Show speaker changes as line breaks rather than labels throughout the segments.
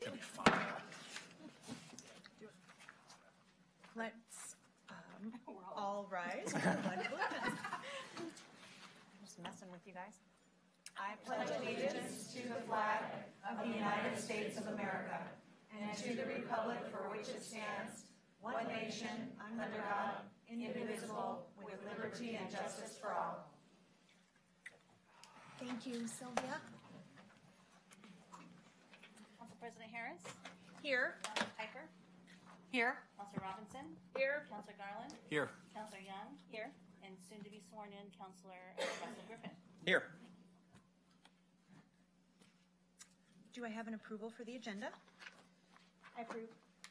It'll be fine.
Let's all rise for the Pledge of Allegiance.
I'm just messing with you guys.
I pledge allegiance to the flag of the United States of America and to the republic for which it stands, one nation, under God, indivisible, with liberty and justice for all. Thank you, Sylvia.
Council President Harris.
Here.
Councilor Piper.
Here.
Councilor Robinson.
Here.
Councilor Garland.
Here.
Councilor Young. Here. And soon to be sworn in, Councilor Russell Griffin.
Here.
Do I have an approval for the agenda?
I approve.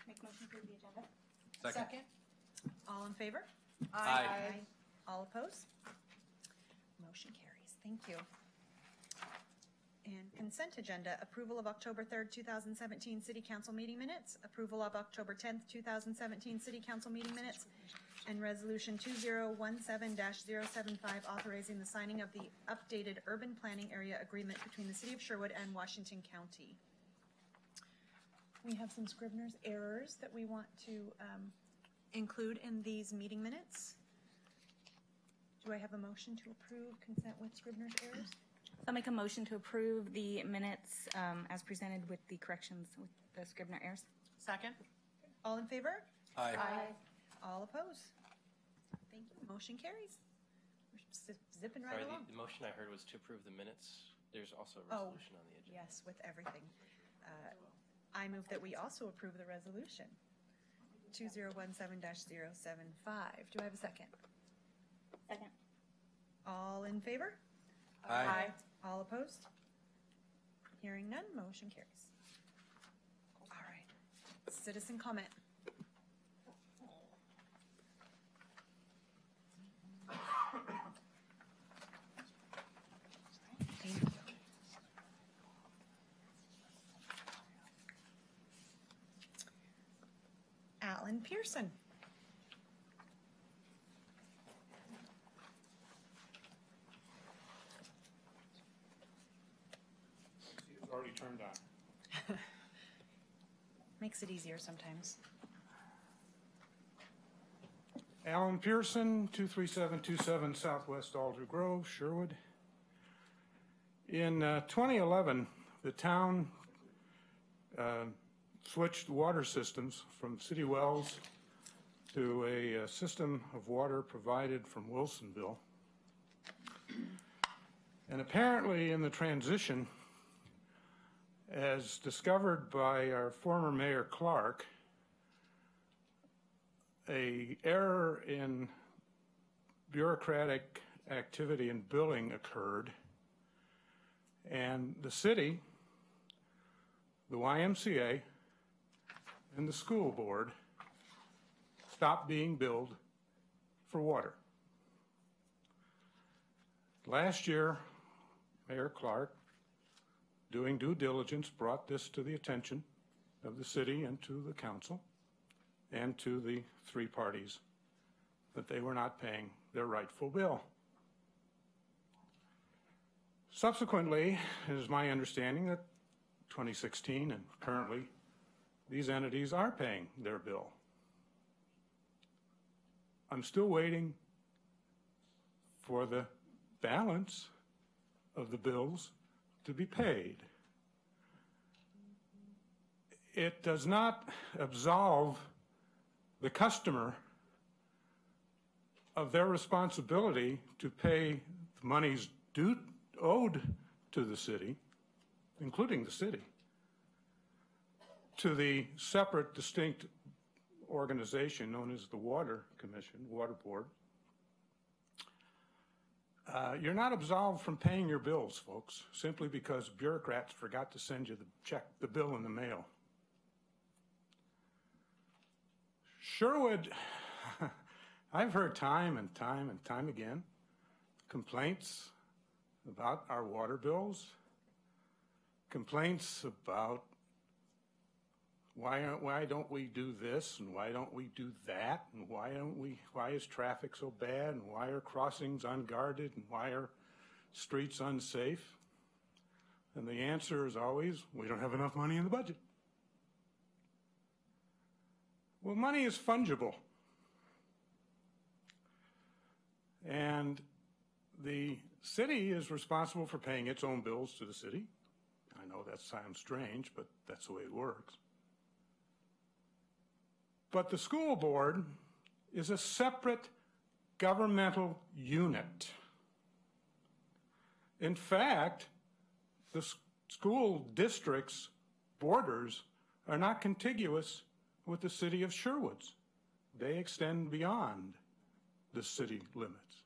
Make motion to approve the agenda.
Second.
All in favor?
Aye.
All opposed? Motion carries. Thank you. And consent agenda, approval of October 3rd, 2017 City Council meeting minutes, approval of October 10th, 2017 City Council meeting minutes, and Resolution 2017-075 authorizing the signing of the updated urban planning area agreement between the City of Sherwood and Washington County. We have some Scrivener's errors that we want to include in these meeting minutes. Do I have a motion to approve consent with Scrivener's errors?
I'll make a motion to approve the minutes as presented with the corrections with the Scrivener errors.
Second. All in favor?
Aye.
All opposed? Thank you. Motion carries. We're zipping right
Sorry,
along.
the motion I heard was to approve the minutes. There's also a resolution on the agenda.
Yes, with everything. I move that we also approve the resolution 2017-075. Do I have a second?
Second.
All in favor?
Aye.
All opposed? Hearing none, motion carries. All right. Citizen comment. Thank you. Alan Pearson.
It's already turned on.
Makes it easier sometimes.
Alan Pearson, 23727 Southwest Alder Grove, Sherwood. In 2011, the town switched water systems from city wells to a system of water provided from Wilsonville. And apparently in the transition, as discovered by our former Mayor Clark, an error in bureaucratic activity and billing occurred, and the city, the YMCA, and the school board stopped being billed for water. Last year, Mayor Clark, doing due diligence, brought this to the attention of the city and to the council and to the three parties that they were not paying their rightful bill. Subsequently, it is my understanding that 2016 and currently these entities are paying their bill. I'm still waiting for the balance of the bills to be paid. It does not absolve the customer of their responsibility to pay the monies owed to the city, including the city, to the separate, distinct organization known as the Water Commission, Water Board. You're not absolved from paying your bills, folks, simply because bureaucrats forgot to send you the bill in the mail. Sherwood, I've heard time and time again complaints about our water bills, complaints about why don't we do this and why don't we do that and why is traffic so bad and why are crossings unguarded and why are streets unsafe? And the answer is always, we don't have enough money in the budget. Well, money is fungible. And the city is responsible for paying its own bills to the city. I know that sounds strange, but that's the way it works. But the school board is a separate governmental unit. In fact, the school district's borders are not contiguous with the city of Sherwood's. They extend beyond the city limits.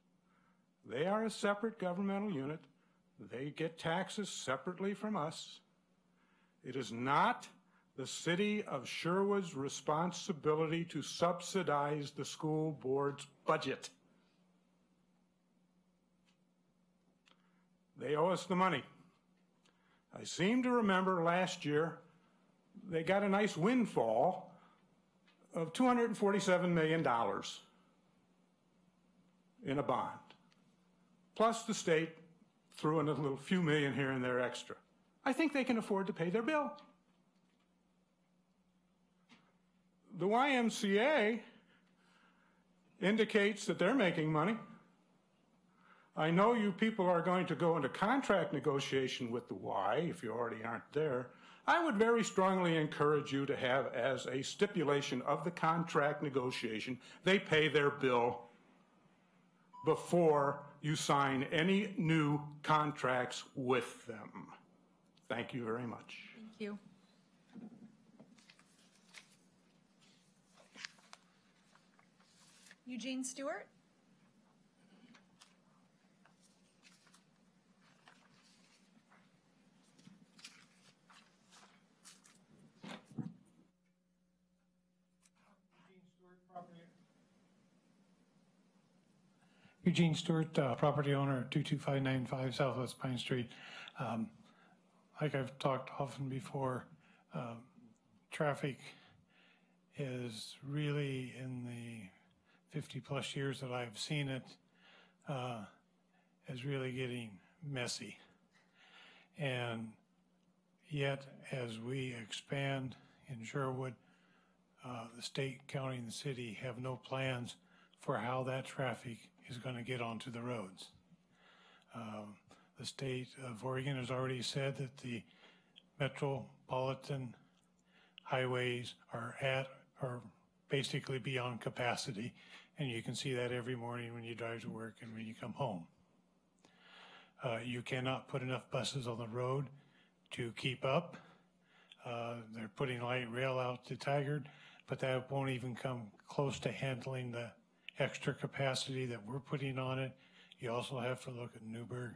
They are a separate governmental unit. They get taxes separately from us. It is not the city of Sherwood's responsibility to subsidize the school board's budget. They owe us the money. I seem to remember last year they got a nice windfall of $247 million in a bond. Plus the state threw in a little few million here and there extra. I think they can afford to pay their bill. The YMCA indicates that they're making money. I know you people are going to go into contract negotiation with the Y if you already aren't there. I would very strongly encourage you to have as a stipulation of the contract negotiation, they pay their bill before you sign any new contracts with them. Thank you very much.
Thank you. Eugene Stewart?
Eugene Stewart, property owner, 22595 Southwest Pine Street. Like I've talked often before, traffic is really, in the 50-plus years that I've seen it, is really getting messy. And yet, as we expand in Sherwood, the state, county, and the city have no plans for how that traffic is going to get onto the roads. The state of Oregon has already said that the metropolitan highways are basically beyond capacity, and you can see that every morning when you drive to work and when you come home. You cannot put enough buses on the road to keep up. They're putting light rail out to Tigard, but that won't even come close to handling the extra capacity that we're putting on it. You also have to look at Newburgh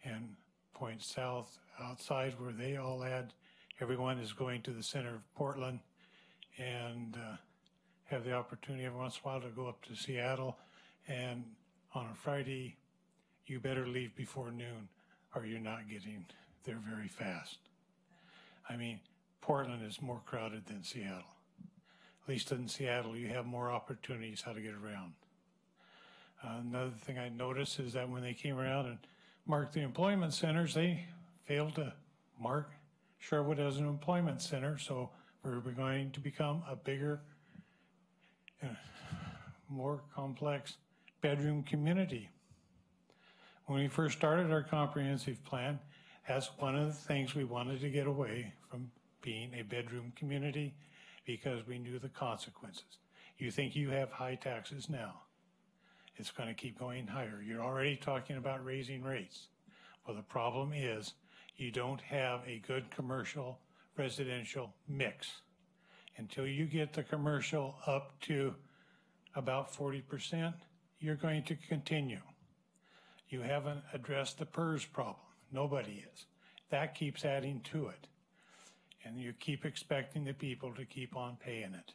and point south outside where they all add. Everyone is going to the center of Portland and have the opportunity every once in a while to go up to Seattle. And on a Friday, you better leave before noon or you're not getting there very fast. I mean, Portland is more crowded than Seattle. At least in Seattle, you have more opportunities how to get around. Another thing I noticed is that when they came around and marked the employment centers, they failed to mark Sherwood as an employment center, so we're going to become a bigger, more complex bedroom community. When we first started our comprehensive plan, that's one of the things we wanted to get away from being a bedroom community, because we knew the consequences. You think you have high taxes now. It's going to keep going higher. You're already talking about raising rates. Well, the problem is you don't have a good commercial residential mix. Until you get the commercial up to about 40%, you're going to continue. You haven't addressed the PERS problem. Nobody is. That keeps adding to it. And you keep expecting the people to keep on paying it.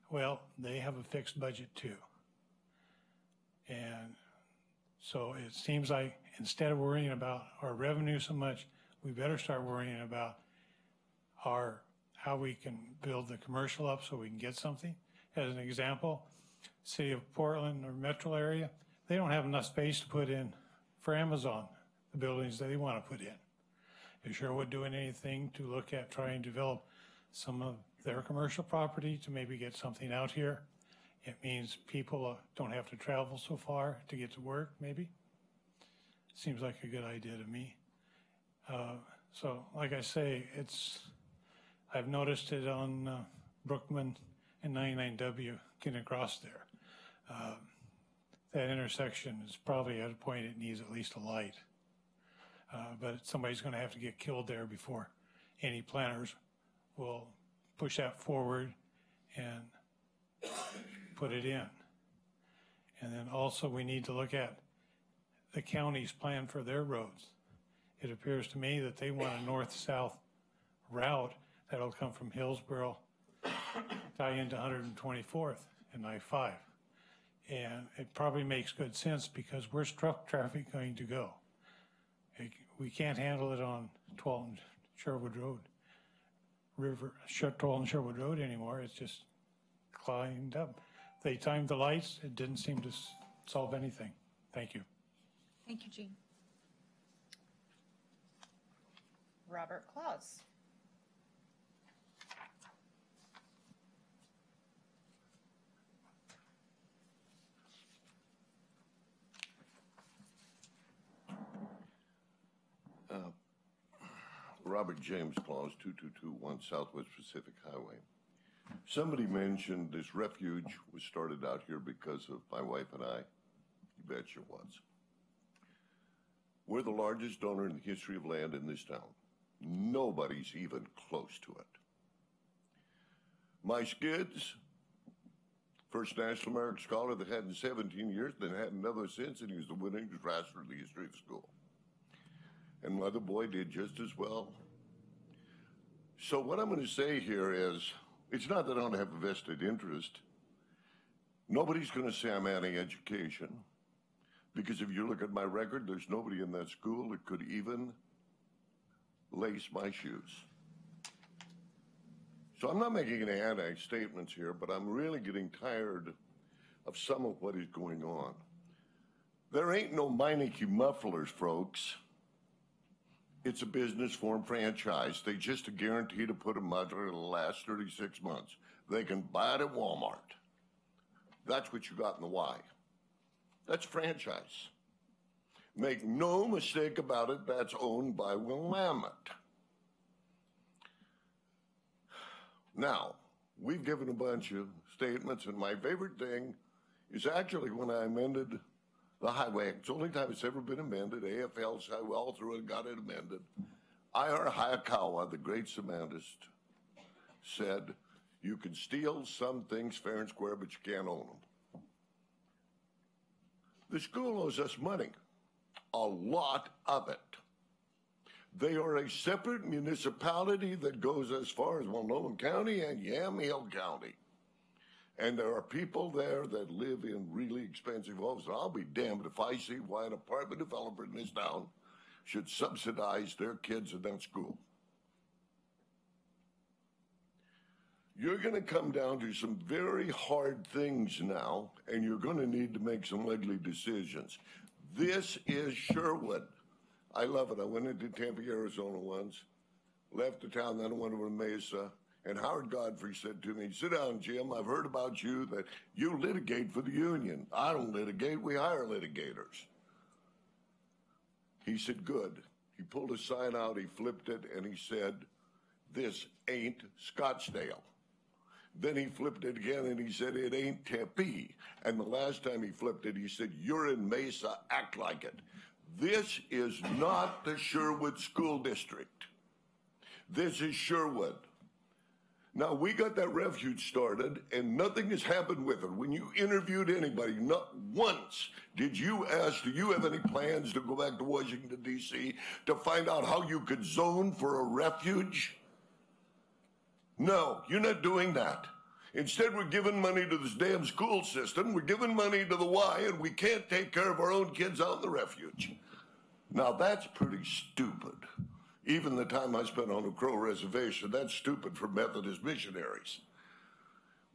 Well, they have a fixed budget too. And so it seems like instead of worrying about our revenue so much, we better start worrying about how we can build the commercial up so we can get something. As an example, city of Portland or metro area, they don't have enough space to put in for Amazon, the buildings that they want to put in. Is Sherwood doing anything to look at trying to develop some of their commercial property to maybe get something out here. It means people don't have to travel so far to get to work, maybe. Seems like a good idea to me. So like I say, I've noticed it on Brookman and 99W getting across there. That intersection is probably at a point it needs at least a light. But somebody's going to have to get killed there before any planners will push that forward and put it in. And then also we need to look at the county's plan for their roads. It appears to me that they want a north-south route that'll come from Hillsborough, tie into 124th and I-5. And it probably makes good sense because where's truck traffic going to go? We can't handle it on 12 and Sherwood Road, Toll and Sherwood Road anymore. It's just climbed up. They timed the lights. It didn't seem to solve anything. Thank you.
Thank you, Gene. Robert Claus.
Robert James Claus, 2221 Southwest Pacific Highway. Somebody mentioned this refuge was started out here because of my wife and I. You bet you was. We're the largest donor in the history of land in this town. Nobody's even close to it. My skids, first National American Scholar they had in 17 years, then had another since, and he was the winningest rascal in the history of the school. And my other boy did just as well. So what I'm going to say here is, it's not that I don't have a vested interest. Nobody's going to say I'm anti-education, because if you look at my record, there's nobody in that school that could even lace my shoes. So I'm not making any anti-statements here, but I'm really getting tired of some of what is going on. There ain't no Meineke mufflers, folks. It's a business form franchise. They just a guarantee to put them out there it'll last 36 months. They can buy it at Walmart. That's what you got in the Y. That's franchise. Make no mistake about it, that's owned by Willamette. Now, we've given a bunch of statements, and my favorite thing is actually when I amended the highway. It's the only time it's ever been amended. AFL's highway all through it got it amended. I.R. Hayakawa, the great semantist, said, you can steal some things fair and square, but you can't own them. The school owes us money, a lot of it. They are a separate municipality that goes as far as Multnomah County and Yamhill County. And there are people there that live in really expensive homes. And I'll be damned if I see why an apartment developer in this town should subsidize their kids in that school. You're going to come down to some very hard things now, and you're going to need to make some ugly decisions. This is Sherwood. I love it. I went into Tempe, Arizona once, left the town, then I went over to Mesa. And Howard Godfrey said to me, sit down, Jim, I've heard about you that you litigate for the union. I don't litigate, we hire litigators. He said, good. He pulled a sign out, he flipped it, and he said, this ain't Scottsdale. Then he flipped it again and he said, it ain't Tempe. And the last time he flipped it, he said, you're in Mesa, act like it. This is not the Sherwood School District. This is Sherwood. Now, we got that refuge started, and nothing has happened with it. When you interviewed anybody, not once did you ask, do you have any plans to go back to Washington, D.C. to find out how you could zone for a refuge? No, you're not doing that. Instead, we're giving money to this damn school system. We're giving money to the Y, and we can't take care of our own kids out in the refuge. Now, that's pretty stupid. Even the time I spent on the Crow Reservation, that's stupid for Methodist missionaries.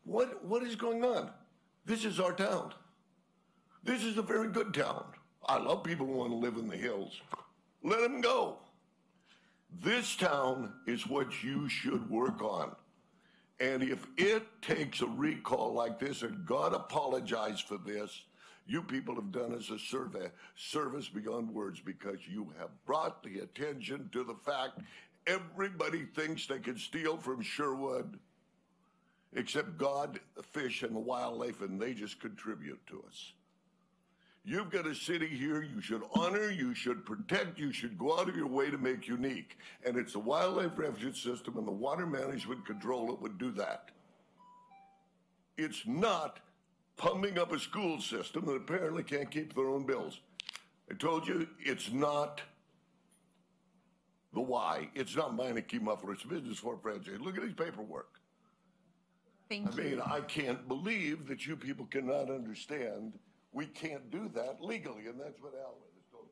What is going on? This is our town. This is a very good town. I love people who want to live in the hills. Let them go. This town is what you should work on. And if it takes a recall like this, and God apologize for this, you people have done us a service beyond words, because you have brought the attention to the fact everybody thinks they can steal from Sherwood, except God, the fish, and the wildlife, and they just contribute to us. You've got a city here you should honor, you should protect, you should go out of your way to make unique. And it's the wildlife refuge system and the water management control that would do that. It's not pumping up a school system that apparently can't keep their own bills. I told you, it's not the why. It's not mine to keep up for its business for franchise. Look at his paperwork.
Thank you.
I mean, I can't believe that you people cannot understand we can't do that legally, and that's what Alan has told me.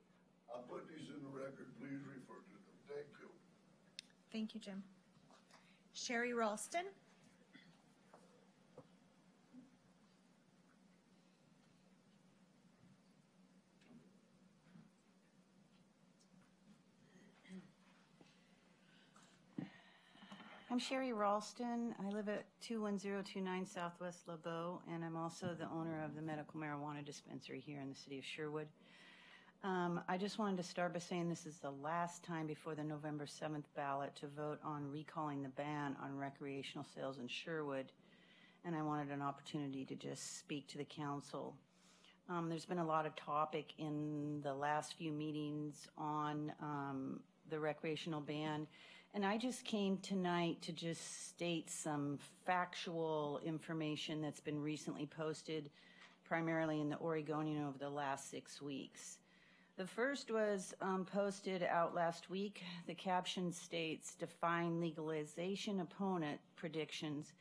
I'll put these in the record. Please refer to them. Thank you.
Thank you, Jim. Sherry Ralston.
I'm Sherry Ralston. I live at 21029 Southwest LeBeau, and I'm also the owner of the medical marijuana dispensary here in the city of Sherwood. I just wanted to start by saying this is the last time before the November 7th ballot to vote on recalling the ban on recreational sales in Sherwood, and I wanted an opportunity to just speak to the council. There's been a lot of topic in the last few meetings on the recreational ban. And I just came tonight to just state some factual information that's been recently posted, primarily in the Oregonian over the last 6 weeks. The first was posted out last week. The caption states, "Define legalization opponent predictions.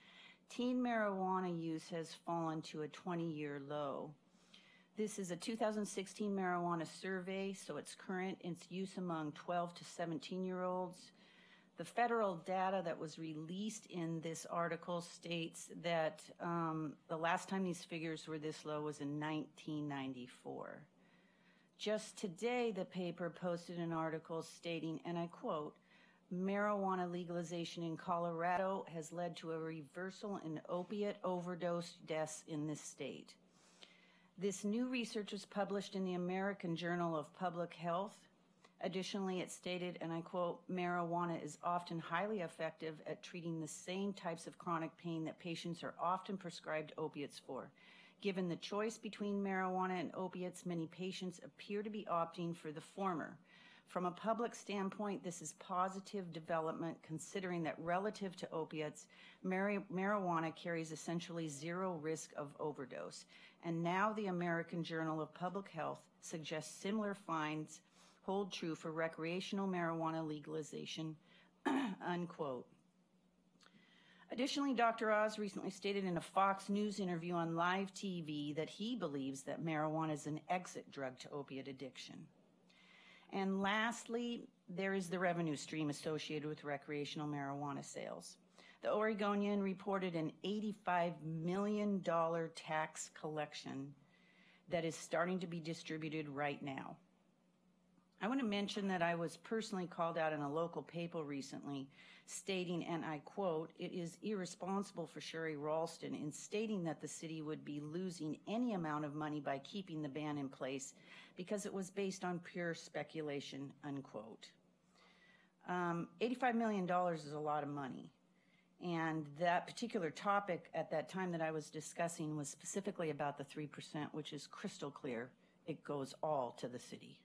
Teen marijuana use has fallen to a 20-year low." This is a 2016 marijuana survey, so it's current. Its use among 12 to 17-year-olds. The federal data that was released in this article states that the last time these figures were this low was in 1994. Just today, the paper posted an article stating, and I quote, "Marijuana legalization in Colorado has led to a reversal in opiate overdose deaths in this state." This new research was published in the American Journal of Public Health. Additionally, it stated, and I quote, "Marijuana is often highly effective at treating the same types of chronic pain that patients are often prescribed opiates for. Given the choice between marijuana and opiates, many patients appear to be opting for the former. From a public standpoint, this is positive development considering that relative to opiates, marijuana carries essentially zero risk of overdose. And now the American Journal of Public Health suggests similar finds hold true for recreational marijuana legalization," unquote. Additionally, Dr. Oz recently stated in a Fox News interview on live TV that he believes that marijuana is an exit drug to opiate addiction. And lastly, there is the revenue stream associated with recreational marijuana sales. The Oregonian reported an $85 million tax collection that is starting to be distributed right now. I want to mention that I was personally called out in a local paper recently stating, and I quote, "It is irresponsible for Sherry Ralston in stating that the city would be losing any amount of money by keeping the ban in place because it was based on pure speculation," unquote. $85 million is a lot of money. And that particular topic at that time that I was discussing was specifically about the 3%, which is crystal clear. It goes all to the city.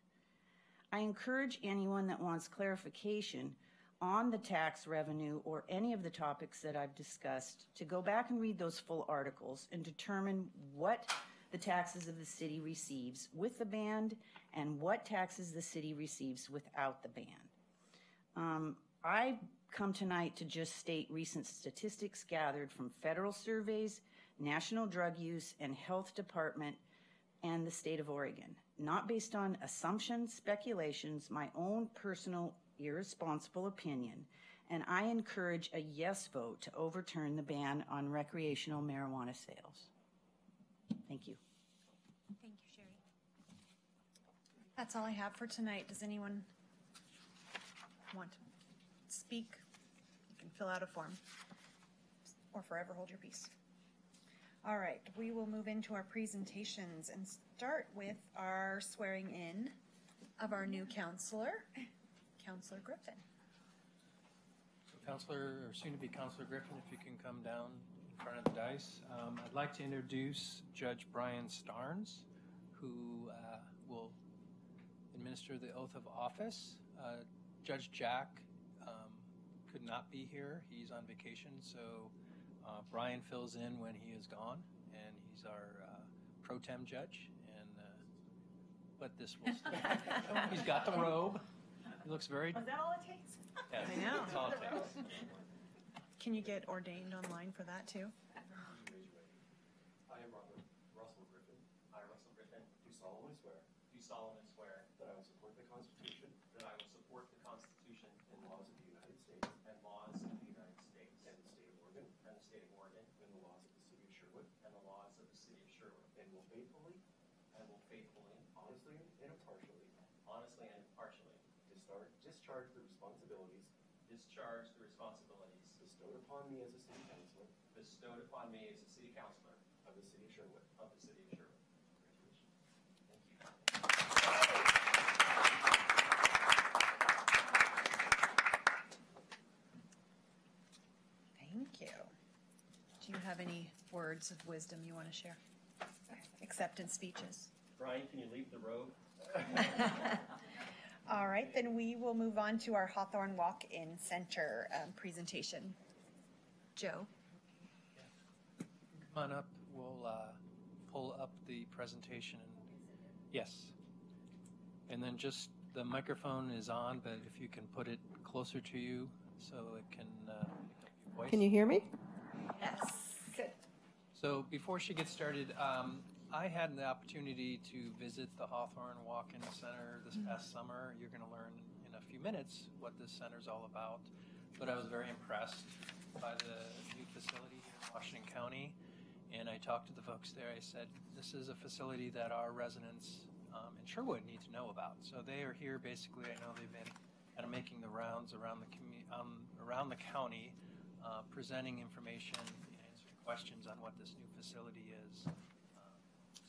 I encourage anyone that wants clarification on the tax revenue or any of the topics that I've discussed to go back and read those full articles and determine what the taxes of the city receives with the ban and what taxes the city receives without the ban. I come tonight to just state recent statistics gathered from federal surveys, National Drug Use and Health Department, and the state of Oregon. Not based on assumptions, speculations, my own personal irresponsible opinion, and I encourage a yes vote to overturn the ban on recreational marijuana sales. Thank you.
Thank you, Sherry. That's all I have for tonight. Does anyone want to speak? You can fill out a form. or forever hold your peace. All right, we will move into our presentations and start with our swearing in of our new counselor, Counselor Griffin.
So Counselor, or soon-to-be Counselor Griffin, if you can come down in front of the dais. I'd like to introduce Judge Brian Starnes, who will administer the oath of office. Judge Jack could not be here. He's on vacation, so Brian fills in when he is gone, and he's our pro tem judge. And but this will still. He's got the robe. He looks very.
Is that all it takes?
Yes,
I know.
that's all it takes.
Can you get ordained online for that too?
I am Russell Griffin. I, Russell Griffin, do solemnly swear that I will support the Constitution and laws of the United States and the state of Oregon and the laws of the city of Sherwood and will faithfully, honestly and impartially discharge the responsibilities bestowed upon me as a city councilor of the city of Sherwood.
Thank you. Do you have any words of wisdom you want to share? Acceptance speeches.
Brian, can you leave the robe?
All right, then we will move on to our Hawthorne Walk-In Center presentation. Joe?
Come on up. We'll pull up the presentation. Yes. And then just the microphone is on, but if you can put it closer to you so it can pick up your voice.
Can you hear me?
Yes. Good.
So before she gets started, I had the opportunity to visit the Hawthorne Walk-In Center this past summer. You're going to learn in a few minutes what this center is all about. But I was very impressed by the new facility here in Washington County. And I talked to the folks there. I said, this is a facility that our residents in Sherwood need to know about. So they are here basically. I know they've been kind of making the rounds around the around the county, presenting information, answering questions on what this new facility is.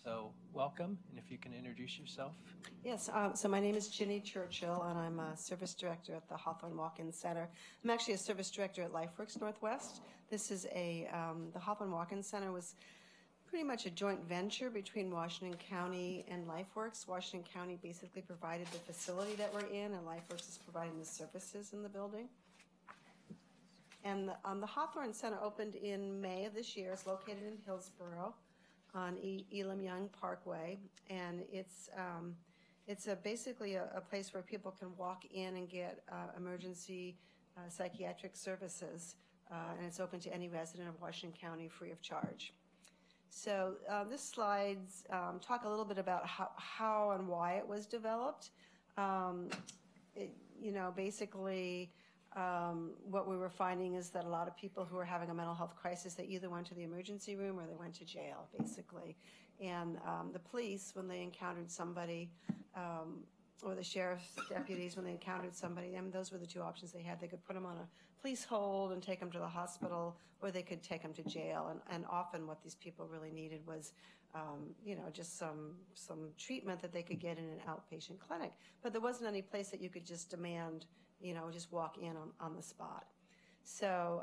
So welcome, and if you can introduce yourself.
Yes, so my name is Ginny Churchill, and I'm a service director at the Hawthorne Walk-In Center. I'm actually a service director at LifeWorks Northwest. This is the Hawthorne Walk-In Center was pretty much a joint venture between Washington County and LifeWorks. Washington County basically provided the facility that we're in, and LifeWorks is providing the services in the building. And the Hawthorne Center opened in May of this year. It's located in Hillsborough on Elam Young Parkway, and it's basically a place where people can walk in and get emergency psychiatric services, and it's open to any resident of Washington County free of charge. So this slides talk a little bit about how and why it was developed. Basically. What we were finding is that a lot of people who were having a mental health crisis, they either went to the emergency room or they went to jail, basically. And the police, when they encountered somebody, or the sheriff's deputies, when they encountered somebody, those were the two options they had. They could put them on a police hold and take them to the hospital, or they could take them to jail. And often what these people really needed was, just some treatment that they could get in an outpatient clinic. But there wasn't any place that you could just demand, just walk in on the spot. So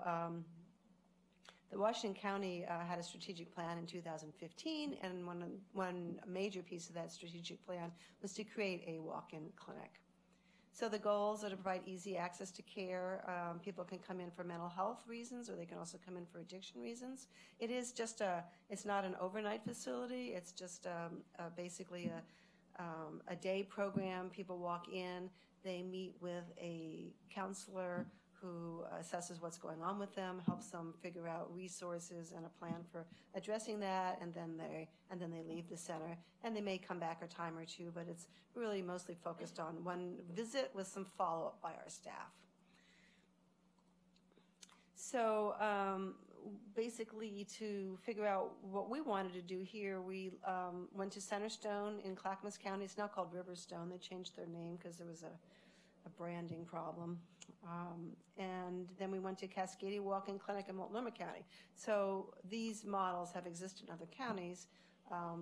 the Washington County had a strategic plan in 2015, and one major piece of that strategic plan was to create a walk-in clinic. So the goals are to provide easy access to care. People can come in for mental health reasons, or they can also come in for addiction reasons. It's not an overnight facility. It's just basically a day program. People walk in. They meet with a counselor who assesses what's going on with them, helps them figure out resources and a plan for addressing that, and then they leave the center. And they may come back a time or two, but it's really mostly focused on one visit with some follow-up by our staff. So basically, to figure out what we wanted to do here, we went to Centerstone in Clackamas County. It's now called Riverstone. They changed their name because there was a branding problem. And then we went to Cascadia Walk-In Clinic in Multnomah County. So these models have existed in other counties.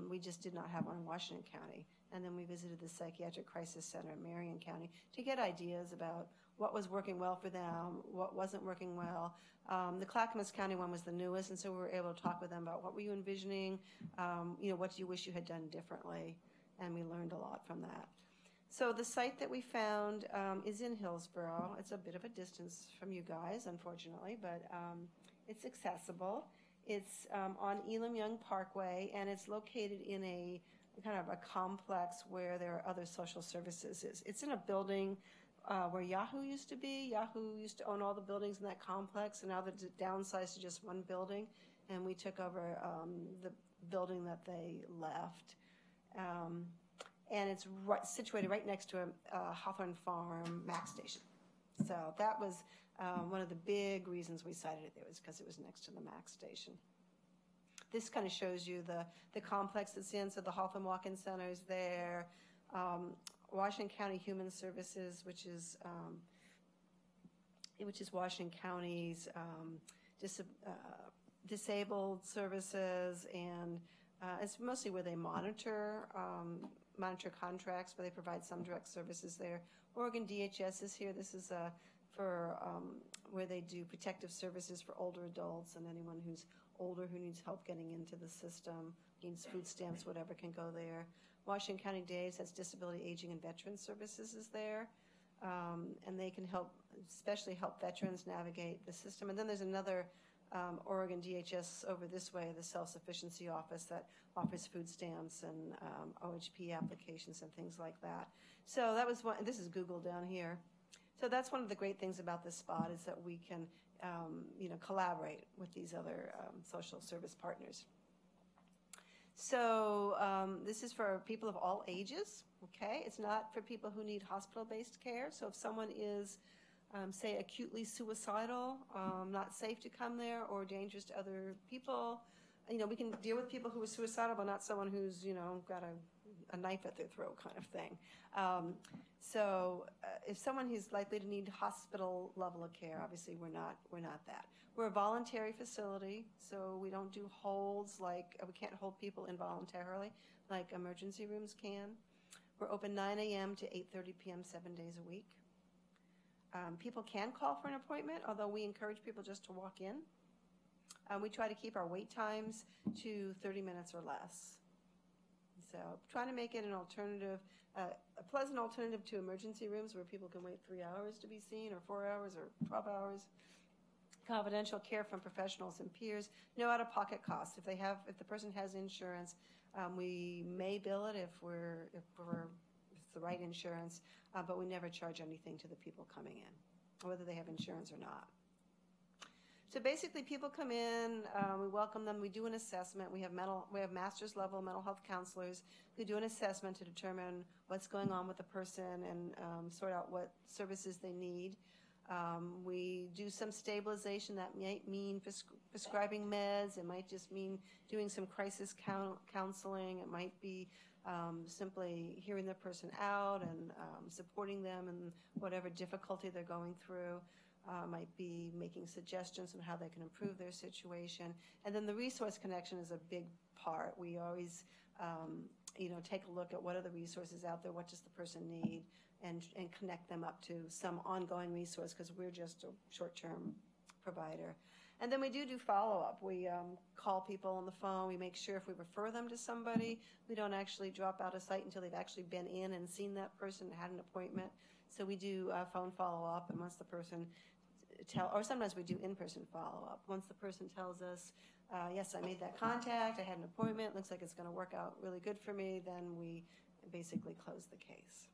We just did not have one in Washington County. And then we visited the Psychiatric Crisis Center in Marion County to get ideas about what was working well for them, what wasn't working well. The Clackamas County one was the newest, and so we were able to talk with them about what were you envisioning, what do you wish you had done differently, and we learned a lot from that. So the site that we found is in Hillsborough. It's a bit of a distance from you guys, unfortunately, but it's accessible. It's on Elam Young Parkway, and it's located in a kind of a complex where there are other social services. It's in a building where Yahoo used to be. Yahoo used to own all the buildings in that complex, and now they're downsized to just one building, and we took over the building that they left. And it's situated right next to a Hawthorne Farm Max station. So that was one of the big reasons we cited it there, was because it was next to the Max station. This kind of shows you the complex it's in. So the Hawthorne Walk-In Center is there. Washington County Human Services, which is Washington County's disabled services, and it's mostly where they monitor contracts, where they provide some direct services there. Oregon DHS is here. This is for where they do protective services for older adults, and anyone who's older who needs help getting into the system, needs food stamps, whatever, can go there. Washington County Days has Disability, Aging, and Veterans Services is there, and they can help, especially help veterans navigate the system. And then there's another Oregon DHS over this way, the Self-Sufficiency Office, that offers food stamps and OHP applications and things like that. So that was one. This is Google down here. So that's one of the great things about this spot, is that we can collaborate with these other social service partners. So this is for people of all ages, okay? It's not for people who need hospital-based care. So if someone is, say, acutely suicidal, not safe to come there, or dangerous to other people, we can deal with people who are suicidal, but not someone who's, got a knife at their throat kind of thing. So if someone who's likely to need hospital level of care, obviously we're not that. We're a voluntary facility, so we don't do holds, we can't hold people involuntarily like emergency rooms can. We're open 9 a.m. to 8:30 p.m. 7 days a week. People can call for an appointment, although we encourage people just to walk in. We try to keep our wait times to 30 minutes or less. So trying to make it an alternative, a pleasant alternative to emergency rooms where people can wait 3 hours to be seen, or 4 hours, or 12 hours. Confidential care from professionals and peers. No out-of-pocket costs. If the person has insurance, we may bill it if it's the right insurance, but we never charge anything to the people coming in, whether they have insurance or not. So basically, people come in, we welcome them, we do an assessment. We have master's level mental health counselors who do an assessment to determine what's going on with the person and sort out what services they need. We do some stabilization. That might mean prescribing meds. It might just mean doing some crisis counseling. It might be simply hearing the person out and supporting them in whatever difficulty they're going through. Might be making suggestions on how they can improve their situation. And then the resource connection is a big part. We always, take a look at what are the resources out there, what does the person need, and connect them up to some ongoing resource, because we're just a short-term provider. And then we do follow-up. We call people on the phone. We make sure if we refer them to somebody, we don't actually drop out of sight until they've actually been in and seen that person, had an appointment. So we do phone follow-up, and once the person or sometimes we do in-person follow-up. Once the person tells us, yes, I made that contact, I had an appointment, looks like it's going to work out really good for me, then we basically close the case.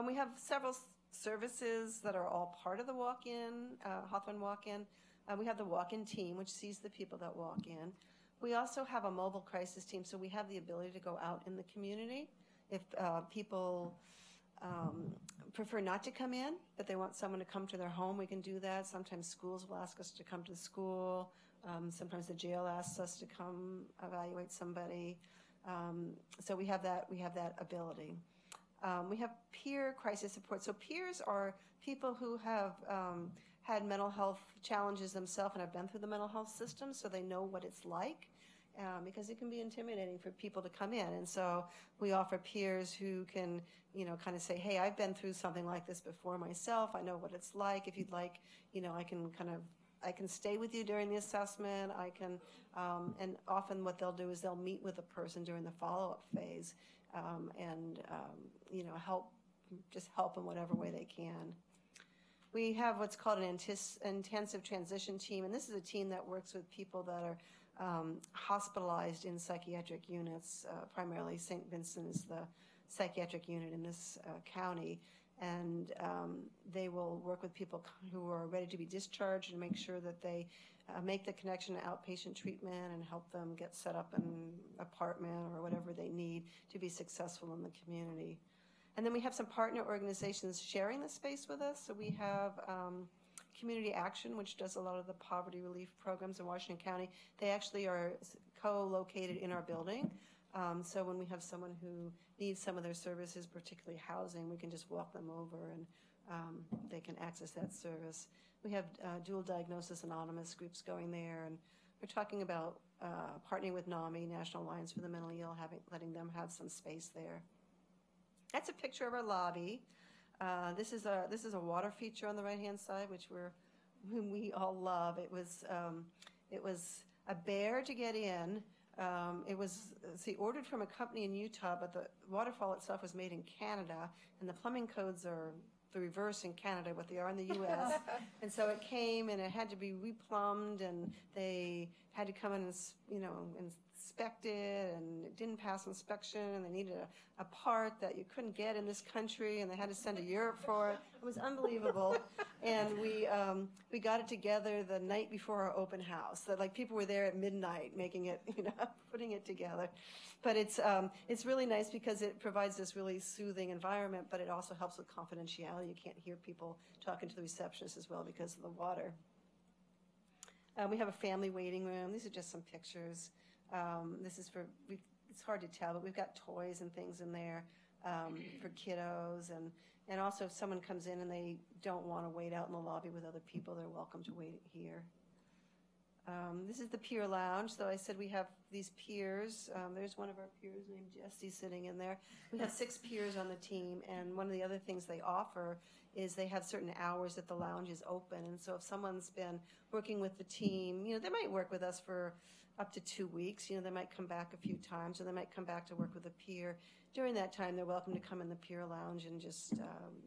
We have several services that are all part of the walk-in, Hawthorne Walk-In. We have the walk-in team, which sees the people that walk in. We also have a mobile crisis team, so we have the ability to go out in the community. If people prefer not to come in, but they want someone to come to their home, we can do that. Sometimes schools will ask us to come to the school. Sometimes the jail asks us to come evaluate somebody. So we have that ability. We have peer crisis support. So peers are people who have had mental health challenges themselves and have been through the mental health system, so they know what it's like. Because it can be intimidating for people to come in. And so we offer peers who can, kind of say, hey, I've been through something like this before myself. I know what it's like. If you'd like, I can stay with you during the assessment. I can, and often what they'll do is they'll meet with a person during the follow-up phase and help in whatever way they can. We have what's called an intensive transition team, and this is a team that works with people that are hospitalized in psychiatric units. Primarily St. Vincent is the psychiatric unit in this county, and they will work with people who are ready to be discharged and make sure that they make the connection to outpatient treatment and help them get set up in an apartment or whatever they need to be successful in the community. And then we have some partner organizations sharing the space with us. So we have Community Action, which does a lot of the poverty relief programs in Washington County. They actually are co-located in our building. So when we have someone who needs some of their services, particularly housing, we can just walk them over and they can access that service. We have Dual Diagnosis Anonymous groups going there, and we're talking about partnering with NAMI, National Alliance for the Mentally Ill, letting them have some space there. That's a picture of our lobby. This is a water feature on the right-hand side, whom we all love. It was a bear to get in. It was ordered from a company in Utah, but the waterfall itself was made in Canada, and the plumbing codes are the reverse in Canada, what they are in the U.S. And so it came, and it had to be replumbed, and they had to come in and inspect it, and it didn't pass inspection, and they needed a part that you couldn't get in this country, and they had to send to Europe for it. It was unbelievable. And we got it together the night before our open house. So, people were there at midnight making it, putting it together. But it's really nice because it provides this really soothing environment, but it also helps with confidentiality. You can't hear people talking to the receptionist as well because of the water. We have a family waiting room. These are just some pictures. This is it's hard to tell, but we've got toys and things in there for kiddos. And also if someone comes in and they don't want to wait out in the lobby with other people, they're welcome to wait here. This is the peer lounge. So I said we have these peers. There's one of our peers named Jesse sitting in there. We have 6 peers on the team, and one of the other things they offer is they have certain hours that the lounge is open. And so if someone's been working with the team, they might work with us for up to 2 weeks. They might come back a few times, or they might come back to work with a peer. During that time, they're welcome to come in the peer lounge and just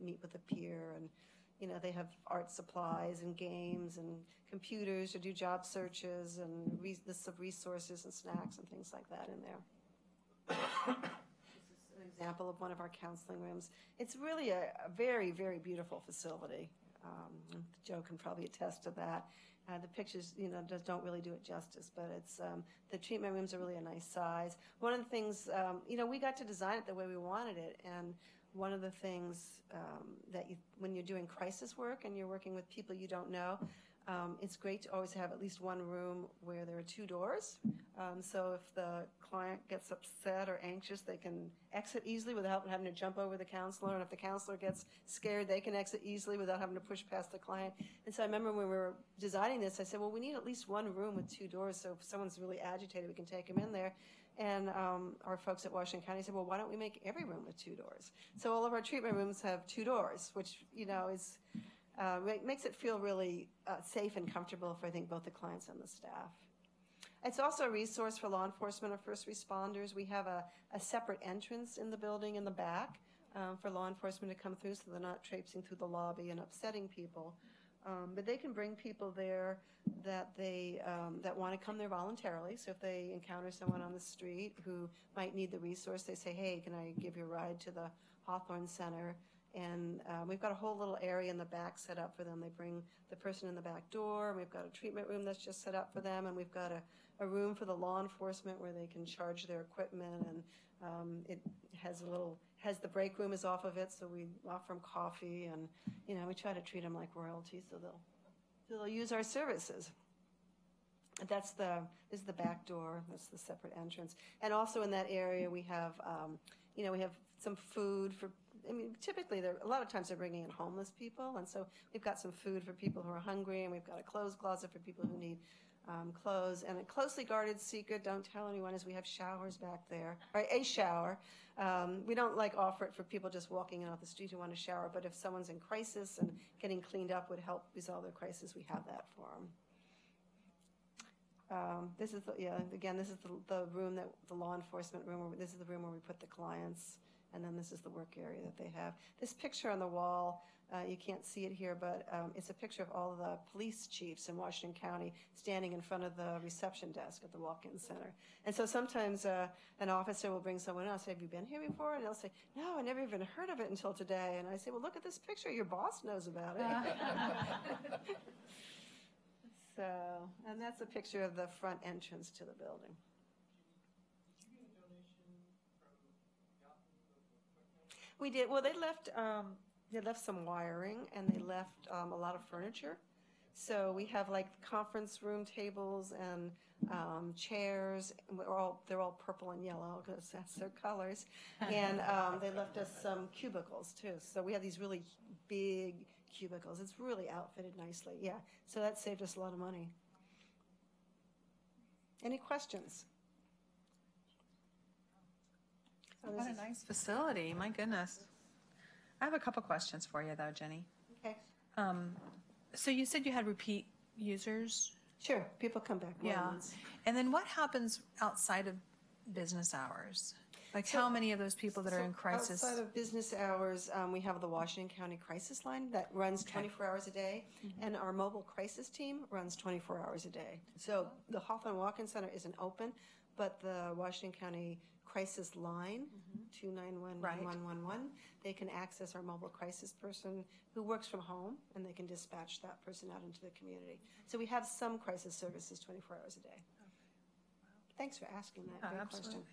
meet with a peer. And they have art supplies and games and computers to do job searches and lists of resources and snacks and things like that in there. This is an example of one of our counseling rooms. It's really a very, very beautiful facility. Joe can probably attest to that. The pictures, don't really do it justice, but it's the treatment rooms are really a nice size. One of the things, we got to design it the way we wanted it, and one of the things when you're doing crisis work and you're working with people you don't know, it's great to always have at least one room where there are 2 doors. So if the client gets upset or anxious, they can exit easily without having to jump over the counselor. And if the counselor gets scared, they can exit easily without having to push past the client. And so I remember when we were designing this, I said, well, we need at least one room with 2 doors. So if someone's really agitated, we can take them in there. And our folks at Washington County said, well, why don't we make every room with 2 doors? So all of our treatment rooms have 2 doors, which, is makes it feel really safe and comfortable for, I think, both the clients and the staff. It's also a resource for law enforcement or first responders. We have a separate entrance in the building in the back for law enforcement to come through, so they're not traipsing through the lobby and upsetting people. But they can bring people there that that want to come there voluntarily. So if they encounter someone on the street who might need the resource, they say, hey, can I give you a ride to the Hawthorne Center? And we've got a whole little area in the back set up for them. They bring the person in the back door, and we've got a treatment room that's just set up for them, and we've got a room for the law enforcement where they can charge their equipment, and it has the break room is off of it, so we offer them coffee, and we try to treat them like royalty, so they'll use our services. This is the back door. That's the separate entrance, and also in that area we have we have some food for I mean, typically, a lot of times they're bringing in homeless people, and so we've got some food for people who are hungry, and we've got a clothes closet for people who need clothes. And a closely guarded secret, don't tell anyone, is we have showers back there, or a shower. We don't offer it for people just walking in off the street who want a shower, but if someone's in crisis and getting cleaned up would help resolve their crisis, we have that for them. This is the room the law enforcement room. This is the room where we put the clients, and then this is the work area that they have. This picture on the wall, you can't see it here, but it's a picture of all the police chiefs in Washington County standing in front of the reception desk at the walk-in center. And so sometimes an officer will bring someone else, say, have you been here before? And they'll say, no, I never even heard of it until today. And I say, well, look at this picture. Your boss knows about it. So, and that's a picture of the front entrance to the building. We did. Well, they left some wiring, and they left a lot of furniture. So we have conference room tables and chairs. And they're all purple and yellow because that's their colors. And they left us some cubicles too. So we have these really big cubicles. It's really outfitted nicely. Yeah. So that saved us a lot of money. Any questions?
What a nice facility. My goodness. I have a couple questions for you, though, Jenny.
Okay.
So you said you had repeat users?
Sure. People come back more than
Yeah.
once.
And then what happens outside of business hours? How many of those people that are in crisis?
Outside of business hours, we have the Washington County Crisis Line that runs 24 hours a day, and our mobile crisis team runs 24 hours a day. So the Hawthorne Walk-in Center isn't open, but the Washington County Crisis Line, 291-1111, they can access our mobile crisis person who works from home, and they can dispatch that person out into the community. So we have some crisis services 24 hours a day. Thanks for asking that. Great question.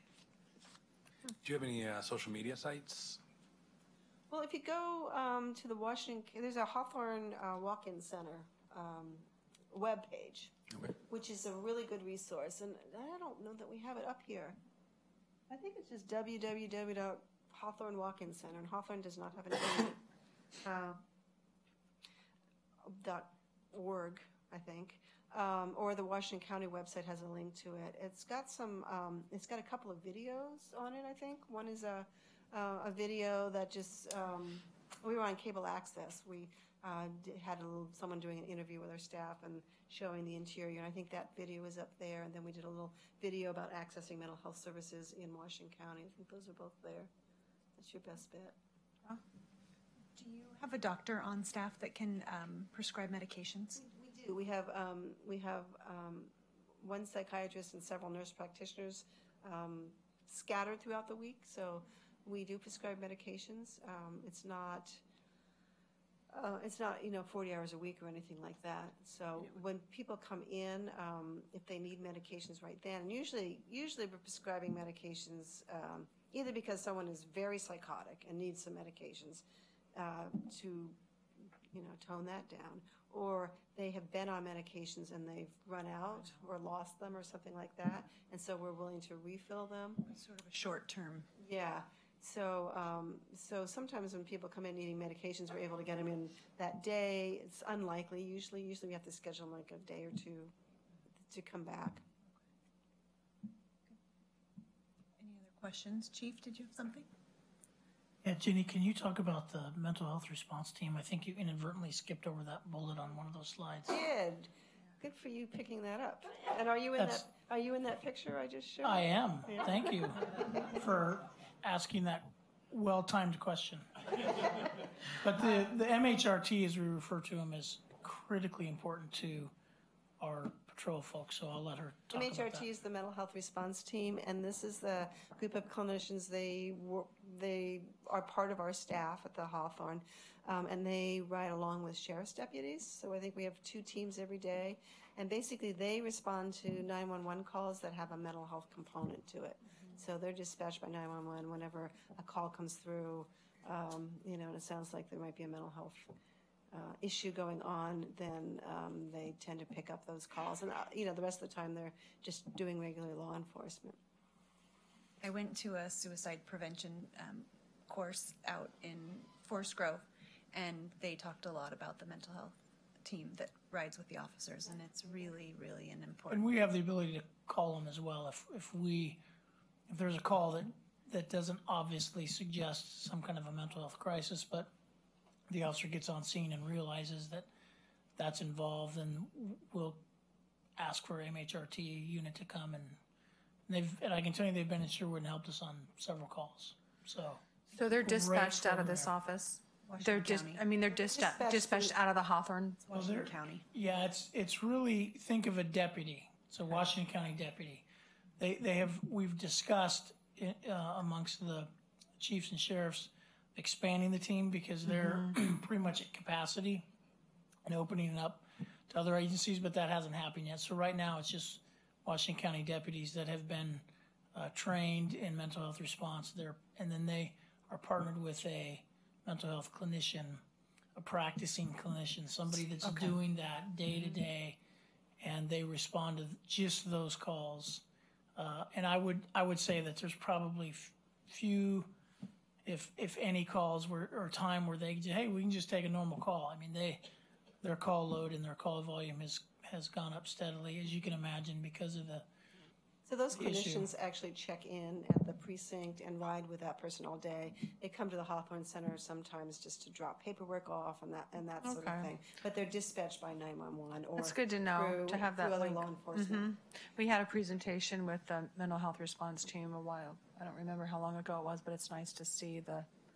Do you have any social media sites?
Well, if you go to the Washington, there's a Hawthorne Walk-in Center webpage, which is a really good resource. And I don't know that we have it up here. I think it's just www.Hawthorne Walk-in Center, and Hawthorne does not have an .org, I think. Or the Washington County website has a link to it. It's got it's got a couple of videos on it, I think. One is a video that just, we were on cable access. We had someone doing an interview with our staff and showing the interior, and I think that video is up there. And then we did a little video about accessing mental health services in Washington County. I think those are both there. That's your best bet.
Do you have a doctor on staff that can prescribe medications?
We do. We have one psychiatrist and several nurse practitioners scattered throughout the week. So we do prescribe medications. It's not 40 hours a week or anything like that. So when people come in, if they need medications right then, and usually we're prescribing medications either because someone is very psychotic and needs some medications to tone that down, or they have been on medications and they've run out or lost them or something like that, and so we're willing to refill them.
Sort of a short term.
Yeah. So sometimes when people come in needing medications, we're able to get them in that day. It's unlikely. Usually we have to schedule them a day or two to come back.
Any other questions? Chief, did you have something?
Yeah, Jenny, can you talk about the mental health response team? I think you inadvertently skipped over that bullet on one of those slides.
Did. Good for you picking that up. And are you in that picture I just showed?
I am.
Yeah.
Thank you for asking that well-timed question. But the MHRT, as we refer to them, is critically important to our patrol folks, so I'll let her talk about that.
MHRT is the mental health response team, and this is the group of clinicians. They are part of our staff at the Hawthorne, and they ride along with sheriff's deputies. So I think we have 2 teams every day, and basically they respond to 911 calls that have a mental health component to it. So they're dispatched by 911 whenever a call comes through, and it sounds like there might be a mental health issue going on, then they tend to pick up those calls. And, the rest of the time they're just doing regular law enforcement.
I went to a suicide prevention course out in Forest Grove, and they talked a lot about the mental health team that rides with the officers, and it's really, really an important.
And we have the ability to call them as well if there's a call that doesn't obviously suggest some kind of a mental health crisis, but the officer gets on scene and realizes that that's involved, and we'll ask for MHRT unit to come, and I can tell you they've been in Sherwood and helped us on several calls. So
they're
great
dispatched out of this
program.
office?
Washington
They're just,
County.
I mean, they're dispatched out of the Hawthorne.
Washington County.
Yeah, it's really, think of a deputy. It's a Washington County deputy. We've discussed amongst the chiefs and sheriffs expanding the team because they're pretty much at capacity and opening it up to other agencies, but that hasn't happened yet. So right now it's just Washington County deputies that have been trained in mental health response there, and then they are partnered with a mental health clinician, a practicing clinician, somebody that's doing that day to day, and they respond to just those calls. And I would say that there's probably few, if any, calls or time where they hey, we can just take a normal call. I mean, their call load and their call volume has gone up steadily, as you can imagine, because of the.
So those
issue.
clinicians actually check in at the precinct and ride with that person all day. They come to the Hawthorne Center sometimes just to drop paperwork off and that sort of thing. But they're dispatched by 911 or
It's good to know, to have that
through other
link.
law enforcement.
We had a presentation with the mental health response team a while. I don't remember how long ago it was, but it's nice to see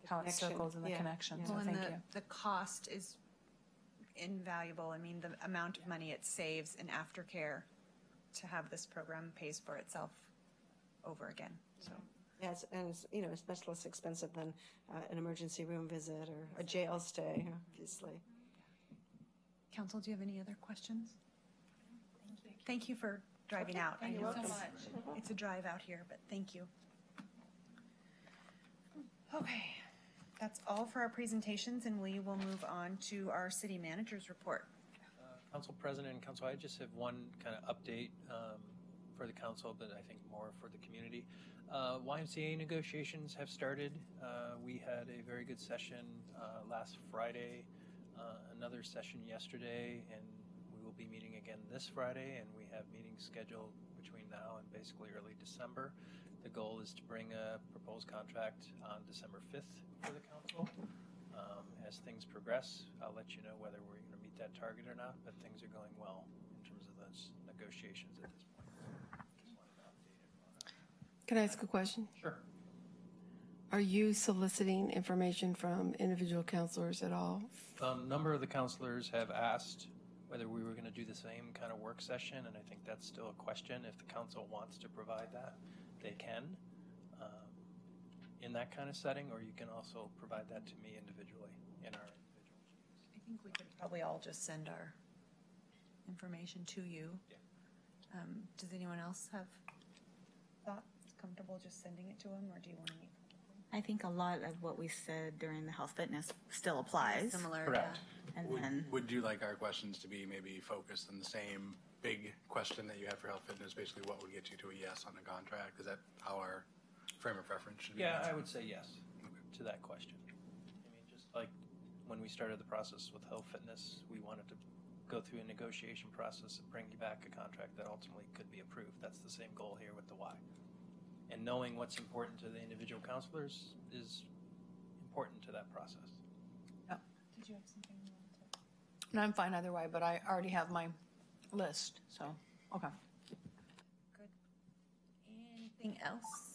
how it
connection.
circles and the
Yeah.
connection.
Yeah.
So
Well,
thank
and
you.
the cost is invaluable. I mean, the amount of money it saves in aftercare to have this program pays for itself over again. So
Yeah, it's much less expensive than an emergency room visit or a jail stay, obviously.
Council, do you have any other questions? Thank you for driving out. I know it's a drive out here, but thank you. Okay, that's all for our presentations, and we will move on to our city manager's report.
Council President and Council, I just have one kind of update for the council, but I think more for the community. YMCA negotiations have started. We had a very good session last Friday, another session yesterday, and we will be meeting again this Friday, and we have meetings scheduled between now and basically early December. The goal is to bring a proposed contract on December 5th for the council. As things progress, I'll let you know whether we're going to meet that target or not, but things are going well in terms of those negotiations at this point. Just wanted to update everyone.
Can I ask a question?
Sure.
Are you soliciting information from individual counselors at all?
A number of the counselors have asked whether we were going to do the same kind of work session, and I think that's still a question. If the council wants to provide that, they can in that kind of setting, or you can also provide that to me individually in our individual meetings.
I think we could probably all just send our information to you.
Yeah.
Does anyone else have thoughts comfortable just sending it to them, or do you want to meet?
I think a lot of what we said during the health fitness still applies.
Similar,
Correct.
And
Would,
then,
would you like our questions to be maybe focused on the same big question that you had for health fitness? Basically, what would get you to a yes on a contract? Is that how our frame of reference should be?
Yeah, I would say yes to that question. I mean, just like when we started the process with health fitness, we wanted to go through a negotiation process and bring you back a contract that ultimately could be approved. That's the same goal here with the Y. And knowing what's important to the individual counselors is important to that process.
Did you have something you wanted to?
And I'm fine either way, but I already have my list, so, okay.
Good. Anything else?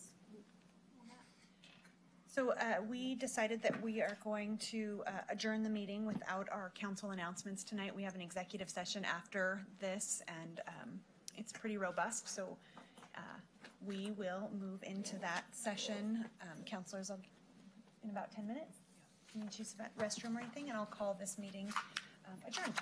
So we decided that we are going to adjourn the meeting without our council announcements tonight. We have an executive session after this, and it's pretty robust, so we will move into that session. Councilors, in about 10 minutes. You need to use the restroom or anything, and I'll call this meeting adjourned.